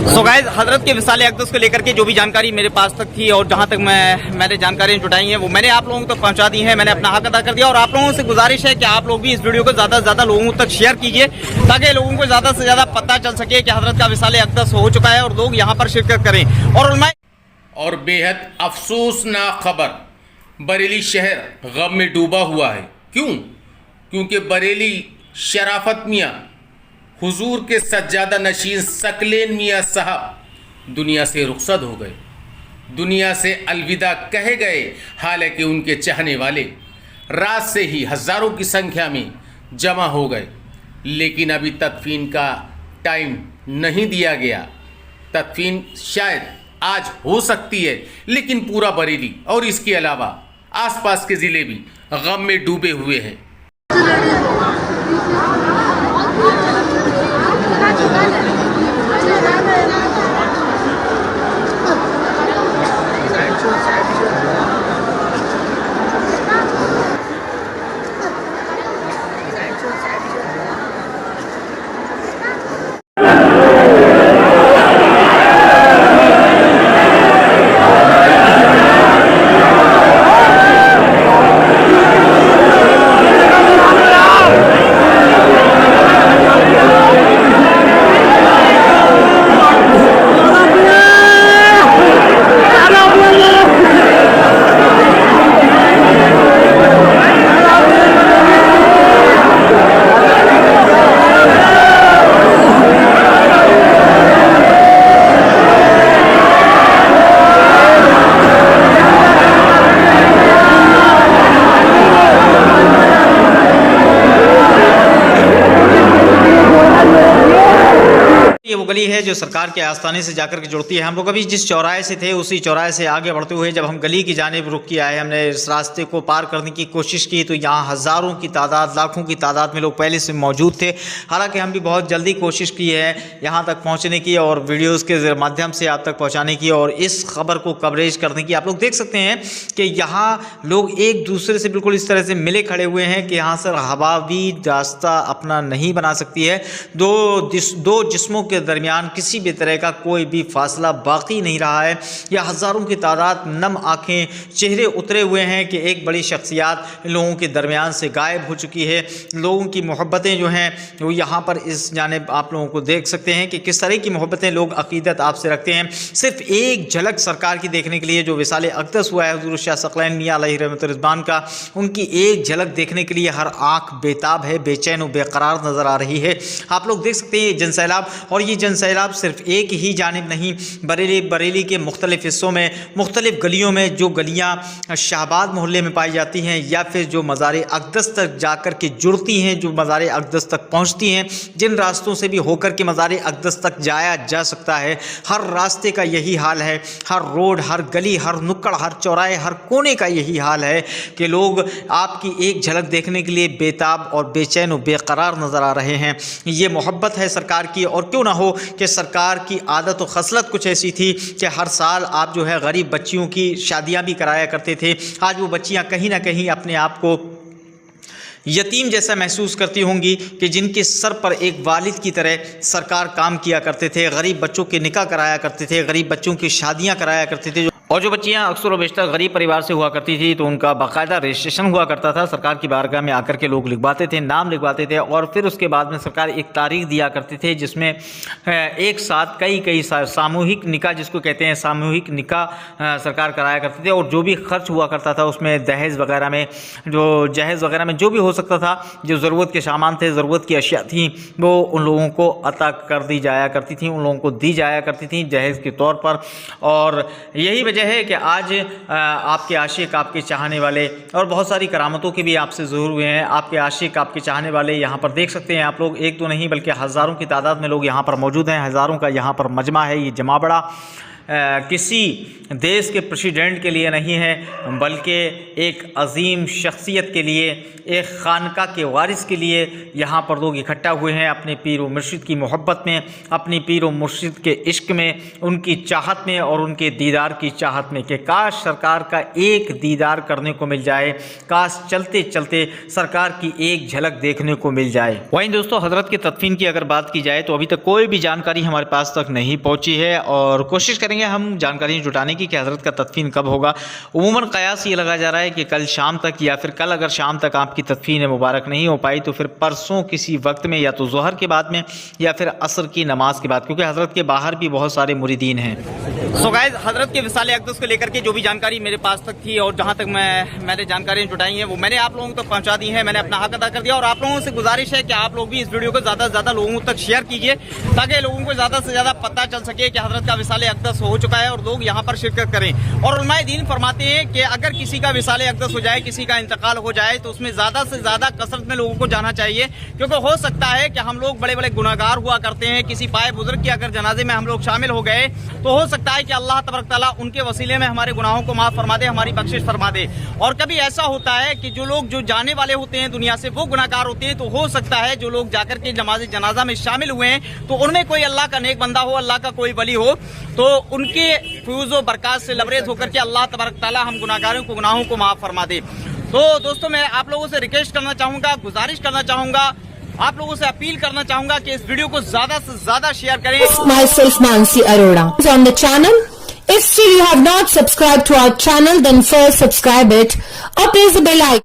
So guys, हजरत के विसाल अक़दस को लेकर के जो भी जानकारी मेरे पास तक थी और जहां तक मैंने जानकारियां जुटाई हैं वो मैंने आप लोगों तक पहुंचा दी हैं। मैंने अपना हक अदा कर दिया और आप लोगों से गुजारिश है कि आप लोग भी इस वीडियो को ज़्यादा से ज़्यादा लोगों तक शेयर कीजिए ताकि लोगों को ज़्यादा से ज़्यादा पता चल सके कि हजरत का विसाल अक़दस हो चुका है और लोग यहाँ पर शिरकत करें। और बेहद अफसोसनाक खबर, बरेली शहर गम में डूबा हुआ है। क्योंकि बरेली शराफत मियाँ हुजूर के सज्जादा नशीन सकलेन मियाँ साहब दुनिया से रुखसत हो गए, दुनिया से अलविदा कहे गए। हालांकि उनके चाहने वाले रात से ही हज़ारों की संख्या में जमा हो गए, लेकिन अभी तदफीन का टाइम नहीं दिया गया। तदफीन शायद आज हो सकती है, लेकिन पूरा बरेली और इसके अलावा आसपास के ज़िले भी गम में डूबे हुए हैं। ये वो गली है जो सरकार के आस्थाने से जाकर के जुड़ती है। हम लोग अभी जिस चौराहे से थे उसी चौराहे से आगे बढ़ते हुए जब हम गली की जानिब रुक किया है, हमने इस रास्ते को पार करने की कोशिश की तो यहाँ हज़ारों की तादाद, लाखों की तादाद में लोग पहले से मौजूद थे। हालांकि हम भी बहुत जल्दी कोशिश की है यहाँ तक पहुँचने की और वीडियोज़ के माध्यम से आप तक पहुँचाने की और इस खबर को कवरेज करने की। आप लोग देख सकते हैं कि यहाँ लोग एक दूसरे से बिल्कुल इस तरह से मिले खड़े हुए हैं कि यहाँ से हवा भी रास्ता अपना नहीं बना सकती है। दो जिस्मों के दरमियान किसी भी तरह का कोई भी फासला बाकी नहीं रहा है। या हज़ारों की तादाद, नम आंखें, चेहरे उतरे हुए हैं कि एक बड़ी शख्सियात लोगों के दरमियान से गायब हो चुकी है। लोगों की मोहब्बतें जो हैं वो यहाँ पर इस जानिब आप लोगों को देख सकते हैं कि किस तरह की मोहब्बतें लोग अकीदत आपसे रखते हैं। सिर्फ एक झलक सरकार की देखने के लिए जो विसाल अक़दस हुआ है हुज़ूर शाह सकलैन मियाँ अलैहि रहमत रिज़वान का, उनकी एक झलक देखने के लिए हर आँख बेताब है, बेचैन और बेकरार नज़र आ रही है। आप लोग देख सकते हैं जनसैलाब, और ये जनसैलाब सिर्फ एक ही जानिब नहीं, बरेली के मुख्तलिफ़ हिस्सों में, मुख्तलिफ़ गलियों में, जो गलियाँ शाहबाद मोहल्ले में पाई जाती हैं या फिर जो मज़ार अक़दस तक जाकर के जुड़ती हैं, जो मज़ार अक़दस तक पहुँचती हैं, जिन रास्तों से भी होकर के मज़ार अक़दस तक जाया जा सकता है, हर रास्ते का यही हाल है। हर रोड, हर गली, हर नुक्कड़, हर चौराहे, हर कोने का यही हाल है कि लोग आपकी एक झलक देखने के लिए बेताब और बेचैन और बेकरार नज़र आ रहे हैं। ये मोहब्बत है सरकार की। और क्यों ना हो कि सरकार की आदत और खसलत कुछ ऐसी थी कि हर साल आप जो है गरीब बच्चियों की शादियां भी कराया करते थे। आज वो बच्चियां कहीं ना कहीं अपने आप को यतीम जैसा महसूस करती होंगी कि जिनके सर पर एक वालिद की तरह सरकार काम किया करते थे, गरीब बच्चों के निकाह कराया करते थे, गरीब बच्चों की शादियां कराया करते थे। और जो बच्चियां अक्सर व बेशतर गरीब परिवार से हुआ करती थी तो उनका बाकायदा रजिस्ट्रेशन हुआ करता था। सरकार की बारगाह में आकर के लोग लिखवाते थे, नाम लिखवाते थे और फिर उसके बाद में सरकार एक तारीख दिया करती थी जिसमें एक साथ कई सामूहिक निकाह, जिसको कहते हैं सामूहिक निकाह, सरकार कराया करते थे। और जो भी खर्च हुआ करता था उसमें दहेज वगैरह में, जहेज़ वगैरह में जो भी हो सकता था, जो ज़रूरत के सामान थे, ज़रूरत की अशिया थी, वो उन लोगों को अता कर दी जाया करती थी, उन लोगों को दी जाया करती थी जहेज़ के तौर पर। और यही वजह है कि आज आपके आशिक, आपके चाहने वाले, और बहुत सारी करामतों के भी आपसे ज़रूर हुए हैं। आपके आशिक, आपके चाहने वाले यहाँ पर देख सकते हैं आप लोग, एक तो नहीं बल्कि हज़ारों की तादाद में लोग यहाँ पर मौजूद हैं। हज़ारों का यहाँ पर मजमा है, ये जमा बड़ा किसी देश के प्रेसिडेंट के लिए नहीं है, बल्कि एक अजीम शख्सियत के लिए, एक खानका के वारिस के लिए यहाँ पर लोग इकट्ठा हुए हैं, अपने पीर व मुर्शिद की मोहब्बत में, अपनी पीर व मुर्शिद के इश्क में, उनकी चाहत में और उनके दीदार की चाहत में कि काश सरकार का एक दीदार करने को मिल जाए, काश चलते चलते सरकार की एक झलक देखने को मिल जाए। वहीं दोस्तों, हज़रत के तदफीन की अगर बात की जाए तो अभी तक कोई भी जानकारी हमारे पास तक नहीं पहुंची है और कोशिश करेंगे हम जानकारी जुटाने की कि हज़रत का तदफीन कब होगा। उमूमन कयास ये लगा जा रहा है कि कल शाम तक या फिर कल अगर शाम तक आपकी तदफीन मुबारक नहीं हो पाई तो फिर परसों किसी वक्त में, या तो ज़ोहर के बाद में या फिर असर की नमाज के बाद, क्योंकि हज़रत के बाहर भी बहुत सारे मुरीदीन हैं। सो गाइस, हज़रत के विसाले अक़दस को लेकर के जो भी जानकारी मेरे पास तक थी और जहाँ तक मैंने जानकारी जुटाई है वो मैंने आप लोगों तक पहुँचा दी है। मैंने अपना हक अदा कर दिया और आप लोगों से गुजारिश है कि आप लोग भी इस वीडियो को ज़्यादा से ज़्यादा लोगों तक शेयर कीजिए ताकि लोगों को ज़्यादा से ज़्यादा पता चल सके कि हज़रत का विसाले अक़दस हो चुका है और लोग यहाँ पर शिरकत करें। और उलमाए दीन फरमाते हैं कि अगर किसी का विसाले अक़दस हो जाए, किसी का इंतकाल हो जाए तो उसमें ज़्यादा से ज़्यादा कसरत में लोगों को जाना चाहिए, क्योंकि हो सकता है कि हम लोग बड़े बड़े गुनाहगार हुआ करते हैं। किसी पाए बुजुर्ग के अगर जनाजे में हम लोग शामिल हो गए तो हो सकता है कि अल्लाह तबारक तआला उनके वसीले में हमारे गुनाहों को माफ़ फरमा दे, हमारी बख्शिश फरमा दे। और कभी ऐसा होता है कि जो लोग जो जाने वाले होते हैं दुनिया से वो गुनाहगार होते हैं, तो हो सकता है जो लोग जाकर के नमाज़ जनाजा में शामिल हुए हैं तो उनमें कोई अल्लाह का नेक बंदा हो, अल्लाह का कोई वली हो, तो उनके फ्यूज़ व बरक़ात से लबरेज होकर के अल्लाह तबारक तआला हम गुनाहगारों को गुनाहों को माफ़ फरमा दे। तो दोस्तों, मैं आप लोगों से रिक्वेस्ट करना चाहूँगा, गुजारिश करना चाहूँगा, आप लोगों से अपील करना चाहूँगा कि इस वीडियो को ज़्यादा से ज़्यादा शेयर करें। Myself Mansi Arora is on the channel. If still you have not subscribed to our channel, then first subscribe it or press the bell icon.